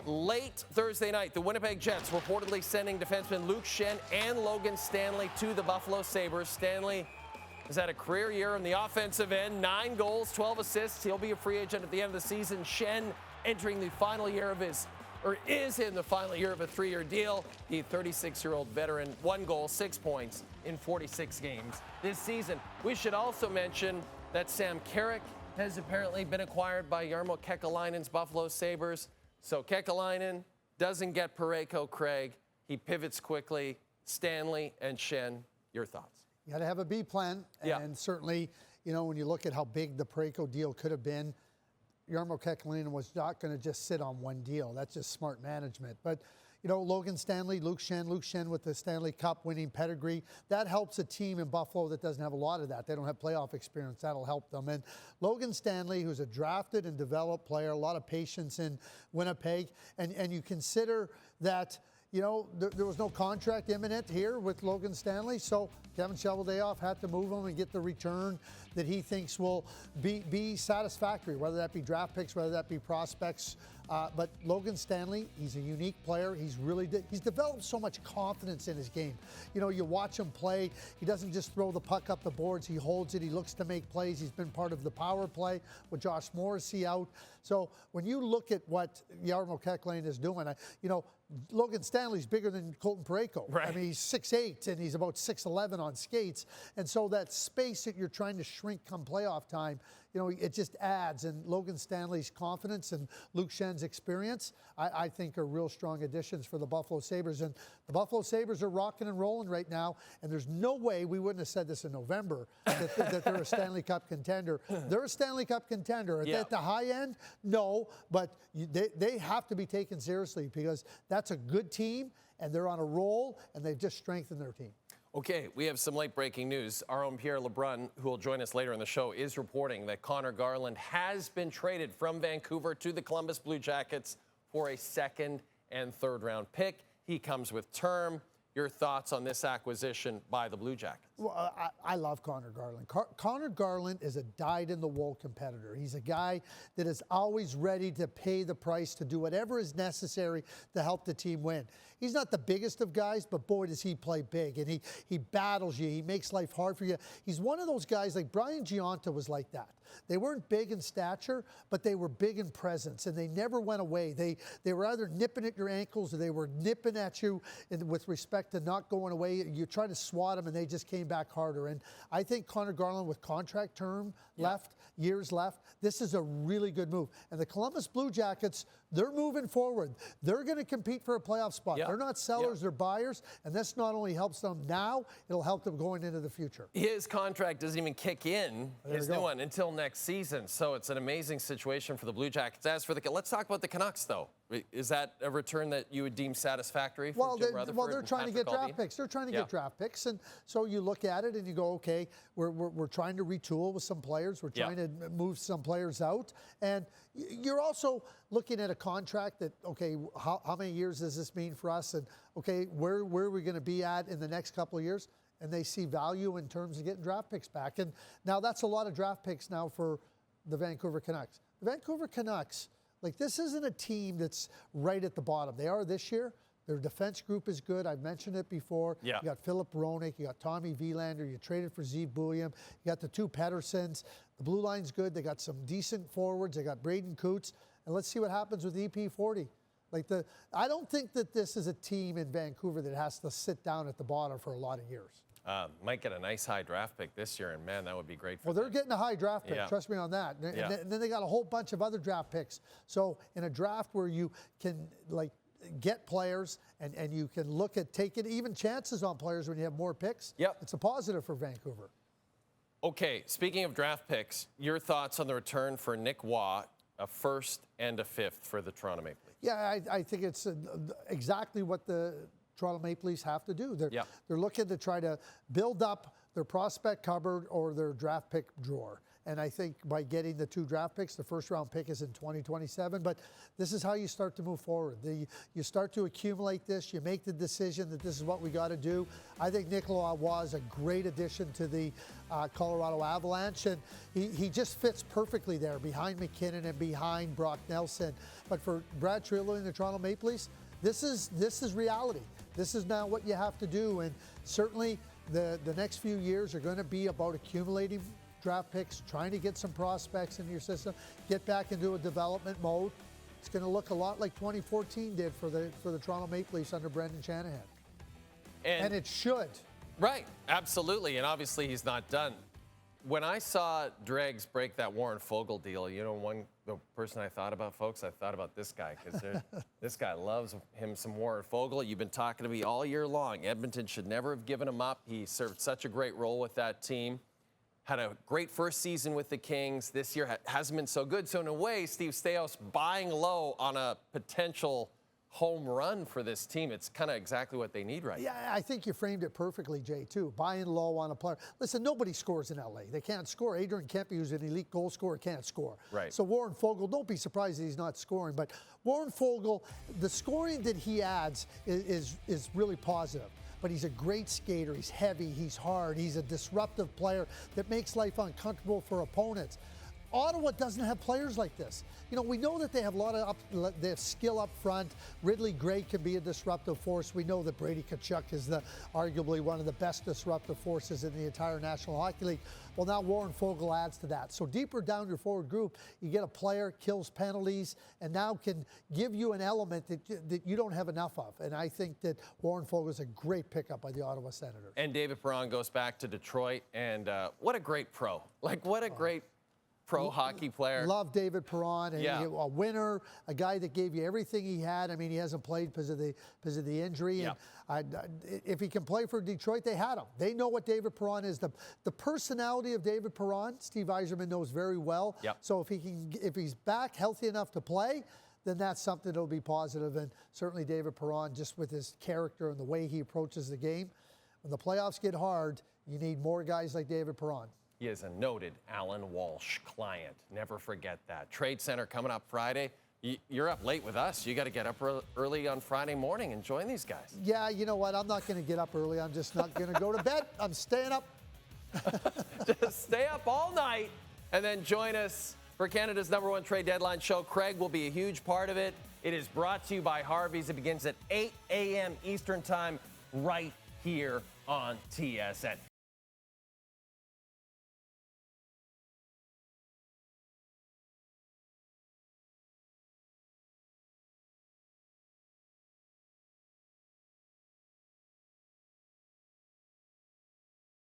late Thursday night, the Winnipeg Jets reportedly sending defenseman Luke Schenn and Logan Stanley to the Buffalo Sabres. Stanley has had a career year on the offensive end, 9 goals, 12 assists. He'll be a free agent at the end of the season. Schenn entering the final year of is in the final year of a 3-year deal. The 36-year-old veteran, 1 goal, 6 points in 46 games this season. We should also mention that Sam Carrick has apparently been acquired by Jarmo Kekalainen's Buffalo Sabres. So Kekalainen doesn't get Parayko Craig. He pivots quickly. Stanley and Schenn, your thoughts? You got to have a B plan. And certainly, you know, when you look at how big the Parayko deal could have been, Jarmo Kekalainen was not going to just sit on one deal. That's just smart management. But, you know, Logan Stanley, Luke Schenn with the Stanley Cup winning pedigree, that helps a team in Buffalo that doesn't have a lot of that. They don't have playoff experience. That'll help them. And Logan Stanley, who's a drafted and developed player, a lot of patience in Winnipeg. And you consider that, you know, there was no contract imminent here with Logan Stanley, so Kevin Cheveldayoff had to move him and get the return that he thinks will be satisfactory, whether that be draft picks, whether that be prospects. But Logan Stanley, he's a unique player. He's developed so much confidence in his game. You know, you watch him play. He doesn't just throw the puck up the boards. He holds it. He looks to make plays. He's been part of the power play with Josh Morrissey out. So when you look at what Jarmo Kekalainen is doing, you know, Logan Stanley's bigger than Colton Parayko. Right. I mean, he's 6'8", and he's about 6'11" on skates. And so that space that you're trying to shrink come playoff time, you know, it just adds. And Logan Stanley's confidence and Luke Schenn's experience, I think, are real strong additions for the Buffalo Sabres. And the Buffalo Sabres are rocking and rolling right now. And there's no way we wouldn't have said this in November, that they're a Stanley Cup contender. They're a Stanley Cup contender. At the high end, no. But they have to be taken seriously because that's a good team, and they're on a roll, and they've just strengthened their team. Okay, we have some late breaking news. Our own Pierre LeBrun, who will join us later in the show, is reporting that Conor Garland has been traded from Vancouver to the Columbus Blue Jackets for a 2nd and 3rd round pick. He comes with term. Your thoughts on this acquisition by the Blue Jackets? Well, I love Conor Garland. Conor Garland is a dyed-in-the-wool competitor. He's a guy that is always ready to pay the price to do whatever is necessary to help the team win. He's not the biggest of guys, but boy, does he play big. And he battles you. He makes life hard for you. He's one of those guys, like Brian Giunta was like that. They weren't big in stature, but they were big in presence, and they never went away. They were either nipping at your ankles or they were nipping at you with respect to not going away. You try to swat them, and they just came back harder. And I think Conor Garland, with contract term left, years left, this is a really good move. And the Columbus Blue Jackets, they're moving forward. They're going to compete for a playoff spot. They're not sellers, they're buyers. And this not only helps them now, it'll help them going into the future. His contract doesn't even kick in, his new one, until next season. So it's an amazing situation for the Blue Jackets. As for let's talk about the Canucks, though. Is that a return that you would deem satisfactory for Jim Rutherford? Well, they're trying to get draft picks. They're trying to get draft picks. And so you look at it and you go, okay, we're trying to retool with some players. We're trying to move some players out. And you're also looking at a contract that, okay, how many years does this mean for us? And, okay, where are we going to be at in the next couple of years? And they see value in terms of getting draft picks back. And now that's a lot of draft picks now for the Vancouver Canucks. The Vancouver Canucks, like, this isn't a team that's right at the bottom. They are this year. Their defense group is good. I've mentioned it before. You got Philip Hronek. You got Tommy Wielander. You traded for Zeev Buium. You got the 2 Petterssons. The blue line's good. They got some decent forwards. They got Braden Coots. And let's see what happens with EP40. I don't think that this is a team in Vancouver that has to sit down at the bottom for a lot of years. Might get a nice high draft pick this year, and man, that would be great for them. Well, they're getting a high draft pick, trust me on that. And then they got a whole bunch of other draft picks. So in a draft where you can, like, get players and you can look at taking even chances on players when you have more picks, it's a positive for Vancouver. Okay, speaking of draft picks, your thoughts on the return for Nick Waugh, a 1st and a 5th for the Toronto Maple Leafs? Yeah, I think it's exactly what the Toronto Maple Leafs have to do. They're looking to try to build up their prospect cupboard or their draft pick drawer. And I think by getting the 2 draft picks, the first-round pick is in 2027. But this is how you start to move forward. You start to accumulate this. You make the decision that this is what we got to do. I think Nicolas Roy is a great addition to the Colorado Avalanche, and he just fits perfectly there behind McKinnon and behind Brock Nelson. But for Brad Treliving and the Toronto Maple Leafs, this is reality. This is now what you have to do, and certainly the next few years are going to be about accumulating draft picks, trying to get some prospects into your system, get back into a development mode. It's going to look a lot like 2014 did for the Toronto Maple Leafs under Brendan Shanahan. And it should. Right, absolutely, and obviously he's not done. When I saw Dregs break that Warren Foegele deal, you know, the person I thought about, folks, I thought about this guy, because this guy loves him some Warren Foegele. You've been talking to me all year long. Edmonton should never have given him up. He served such a great role with that team. Had a great first season with the Kings. This year hasn't been so good. So in a way, Steve Staios buying low on a potential home run for this team. It's kind of exactly what they need right now. Yeah, I think you framed it perfectly, Jay, too. Buying low on a player. Listen, nobody scores in L.A. They can't score. Adrian Kempe, who's an elite goal scorer, can't score. Right. So Warren Foegele, don't be surprised that he's not scoring. But Warren Foegele, the scoring that he adds is really positive. But he's a great skater. He's heavy. He's hard. He's a disruptive player that makes life uncomfortable for opponents. Ottawa doesn't have players like this. You know, we know that they have they have skill up front. Ridley Gray can be a disruptive force. We know that Brady Tkachuk is arguably one of the best disruptive forces in the entire National Hockey League. Well, now Warren Foegele adds to that. So deeper down your forward group, you get a player, kills penalties, and now can give you an element that you don't have enough of. And I think that Warren Foegele is a great pickup by the Ottawa Senators. And David Perron goes back to Detroit, and what a great pro. Like, what a great pro hockey player. Love David Perron, and yeah. A winner, a guy that gave you everything he had. I mean, he hasn't played because of the injury. Yeah. And if he can play for Detroit, they had him. They know what David Perron is. The personality of David Perron, Steve Yzerman knows very well. Yep. So if he's back healthy enough to play, then that's something that'll be positive. And certainly David Perron, just with his character and the way he approaches the game, when the playoffs get hard, you need more guys like David Perron. He is a noted Alan Walsh client. Never forget that. Trade Center coming up Friday. You're up late with us. You got to get up early on Friday morning and join these guys. Yeah, you know what? I'm not going to get up early. I'm just not going to go to bed. I'm staying up. Just stay up all night and then join us for Canada's #1 trade deadline show. Craig will be a huge part of it. It is brought to you by Harvey's. It begins at 8 a.m. Eastern Time right here on TSN.